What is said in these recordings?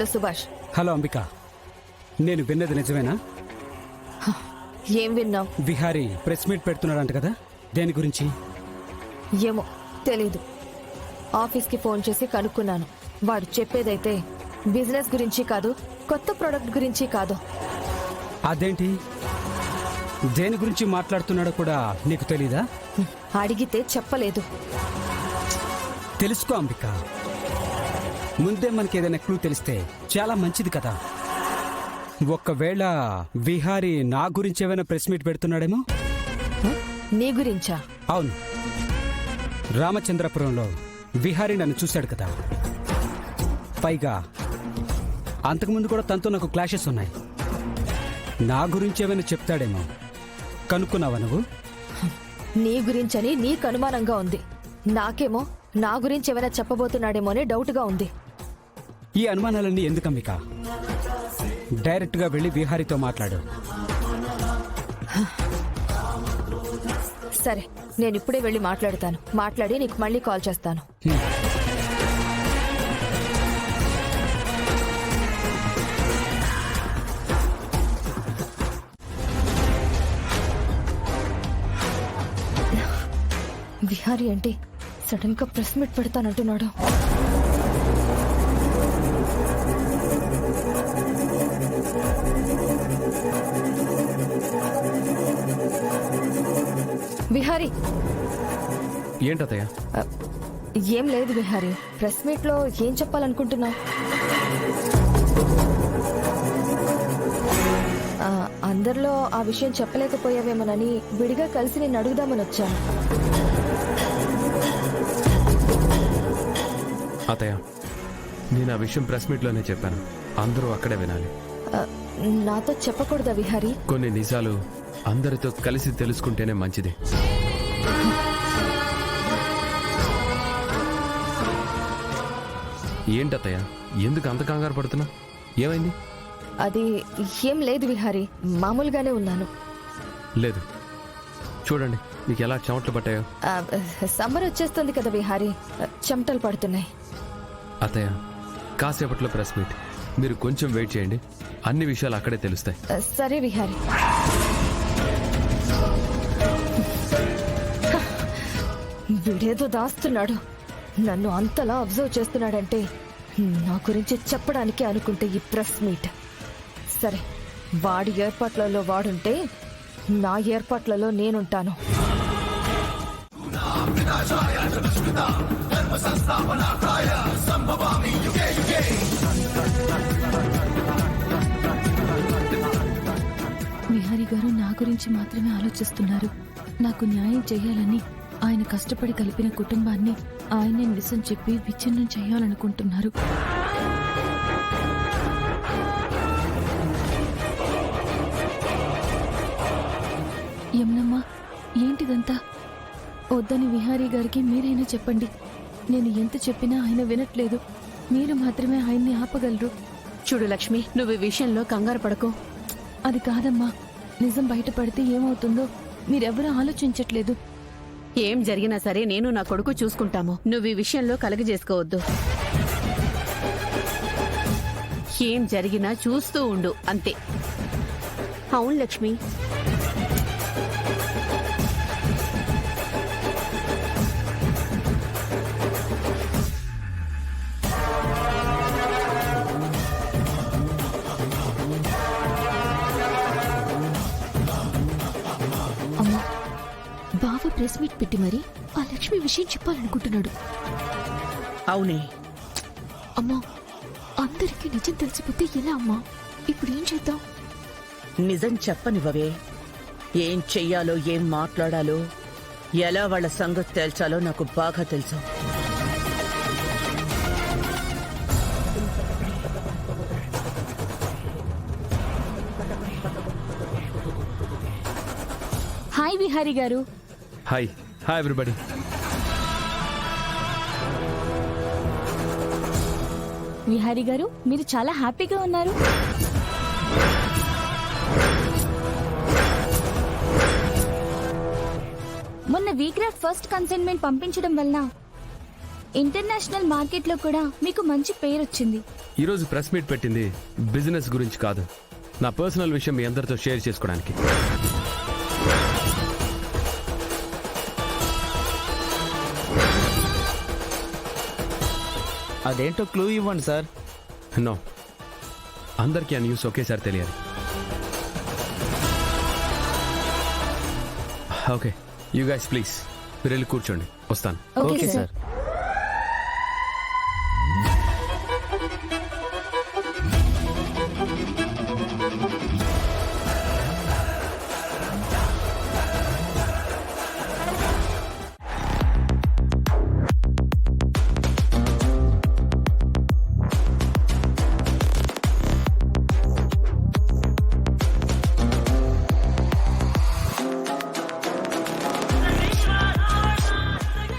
Hello Subhash. Hello Ambika, నేను విన్నది నిజమేనా? ఏం విన్నావు? విహారీ ప్రెస్ మీట్ పెడుతున్నాడంట కదా, దేని గురించి? ఏమో తెలీదు. ఆఫీస్కి ఫోన్ చేసి కనుక్కున్నాను. వాడు చెప్పేదైతే బిజినెస్ గురించి కాదు, కొత్త ప్రోడక్ట్ గురించి కాదు. అదేంటి, దేని గురించి మాట్లాడుతున్నాడో కూడా నీకు తెలీదా? అడిగితే చెప్పలేదు. తెలుసుకో అంబిక, ముందే మనకి ఏదైనా క్లూ తెలిస్తే చాలా మంచిది కదా. ఒక్కవేళ విహారీ నా గురించి ఏమైనా ప్రెస్ మీట్ పెడుతున్నాడేమో. నీ గురించా? అవును, రామచంద్రపురంలో విహారీ నన్ను చూశాడు కదా. పైగా అంతకుముందు కూడా తనతో నాకు క్లాషెస్ ఉన్నాయి. నా గురించి ఏమైనా చెప్తాడేమో. కనుక్కున్నావా నువ్వు? నీ గురించని నీకు అనుమానంగా ఉంది. నాకేమో నా గురించి ఏమైనా చెప్పబోతున్నాడేమో అని డౌట్గా ఉంది. ఈ అనుమానాలన్నీ ఎందుకు అంబిక? డైరెక్ట్గా వెళ్ళి విహారీతో మాట్లాడు. సరే, నేను ఇప్పుడే వెళ్ళి మాట్లాడతాను. మాట్లాడి నీకు మళ్ళీ కాల్ చేస్తాను. విహారీ అంటే సడన్ గా ప్రెస్ మీట్ పెడతానంటున్నాడు. విహారీ. ఏంటత్తయ్య? ఏం లేదు విహారీ, ప్రెస్ మీట్ లో ఏం చెప్పాలనుకుంటున్నావు? అందరిలో ఆ విషయం చెప్పలేకపోయావేమోనని విడిగా కలిసి నేను అడుగుదామని వచ్చాను. అత్తయ్య, నేను ఆ విషయం ప్రెస్ మీట్ లోనే చెప్పాను. అందరూ అక్కడే వినాలి. నాతో చెప్పకూడదా విహారీ? కొన్ని నిజాలు అందరితో కలిసి తెలుసుకుంటేనే మంచిది. ఏంటత్తయ్య, ఎందుకు అంత కంగారు పడుతున్నా? ఏమైంది? అది ఏం లేదు విహారీ, మామూలుగానే ఉన్నాను. లేదు, చూడండి మీకు ఎలా చెమటలు పట్టాయో. సమ్మర్ వచ్చేస్తుంది కదా విహారీ, చెమటలు పడుతున్నాయి. అత్తయ్య, కాసేపట్లో ప్రెస్ మీట్, మీరు కొంచెం వెయిట్ చేయండి. అన్ని విషయాలు అక్కడే తెలుస్తాయి. సరే విహారీ. వీడేదో దాస్తున్నాడు. నన్ను అంతలా అబ్జర్వ్ చేస్తున్నాడంటే నా గురించి చెప్పడానికి అనుకుంటే ఈ ప్రెస్ మీట్. సరే, వాడి ఏర్పాట్లలో వాడుంటే నా ఏర్పాట్లలో నేనుంటాను. విహారీ గారు నా గురించి మాత్రమే ఆలోచిస్తున్నారు. నాకు న్యాయం చేయాలని ఆయన కష్టపడి కలిపిన కుటుంబాన్ని ఆయనే నిజం చెప్పి విచ్ఛిన్నం చేయాలనుకుంటున్నారు. యమునమ్మ, ఏంటిదంతా? వద్దని విహారీ గారికి మీరైనా చెప్పండి. నేను ఎంత చెప్పినా ఆయన వినట్లేదు. మీరు మాత్రమే ఆయన్ని ఆపగలరు. చూడు లక్ష్మి, నువ్వు ఈ విషయంలో కంగారు పడకు. అది కాదమ్మా, నిజం బయటపడితే ఏమవుతుందో మీరెవరూ ఆలోచించట్లేదు. ఏం జరిగినా సరే నేను నా కొడుకు చూసుకుంటాము. నువ్వు ఈ విషయంలో కలగజేసుకోవద్దు. ఏం జరిగినా చూస్తూ ఉండు, అంతే. అవును లక్ష్మి. బావ ప్రెస్ మీట్ పెట్టి మరి ఆ లక్ష్మి విషయం చెప్పాలనుకుంటున్నాడు. అవునే. అమ్మా, అందరికీ నిజం తెలిసిపోతే ఎలా అమ్మా? ఇప్పుడు ఏం చేద్దాం? నిజం చెప్పనివ్వవే. ఏం చెయ్యాలో, ఏం మాట్లాడాలో, ఎలా వాళ్ళ సంగతి తేల్చాలో నాకు బాగా తెలుసు. హాయ్ విహారీ గారు. హాయ్. Hi everybody. విహారీ గారు, మీరు చాలా హ్యాపీగా ఉన్నారు. మొన్న వీక్రాఫ్ట్ ఫస్ట్ కన్సైన్మెంట్ పంపించడం వలన ఇంటర్నేషనల్ మార్కెట్లో కూడా మీకు మంచి పేరు వచ్చింది. ఈరోజు ప్రెస్ మీట్ పెట్టింది బిజినెస్ గురించి కాదు, నా పర్సనల్ విషయం మీ అందరితో షేర్ చేసుకోవడానికి. అదేంటో క్లూ ఇవ్వండి సార్. నో, అందరికీ ఆ న్యూస్ ఒకేసారి తెలియాలి. ఓకే, యూ గైస్ ప్లీజ్ మీరు వెళ్ళి కూర్చోండి, వస్తాను. Okay sir.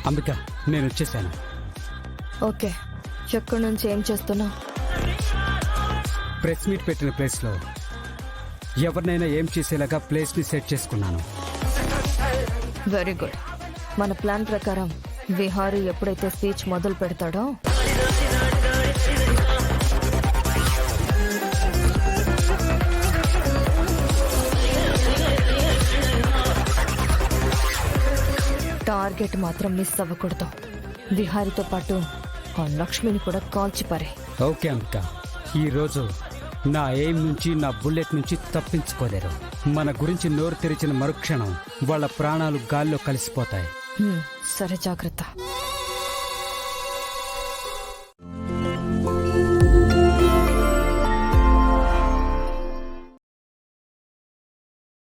అంబిక, నేను వచ్చేసాను. ఓకే, ఎక్కడి నుంచి ఏం చేస్తున్నావు? ప్రెస్ మీట్ పెట్టిన ప్లేస్లో ఎవరినైనా ఏం చేసేలాగా ప్లేస్ని సెట్ చేసుకున్నాను. Very good. మన ప్లాన్ ప్రకారం విహారీ ఎప్పుడైతే స్పీచ్ మొదలు పెడతాడో టార్గెట్ మాత్రం మిస్ అవ్వకూడదు. విహారీతో పాటు ఆ లక్ష్మిని కూడా కాల్చిపారే. ఓకే అంబిక, ఈరోజు నా ఎయిమ్ నుంచి, నా బుల్లెట్ నుంచి తప్పించుకోలేరు. మన గురించి నోరు తెరిచిన మరుక్షణం వాళ్ళ ప్రాణాలు గాల్లో కలిసిపోతాయి. సరే, జాగ్రత్త.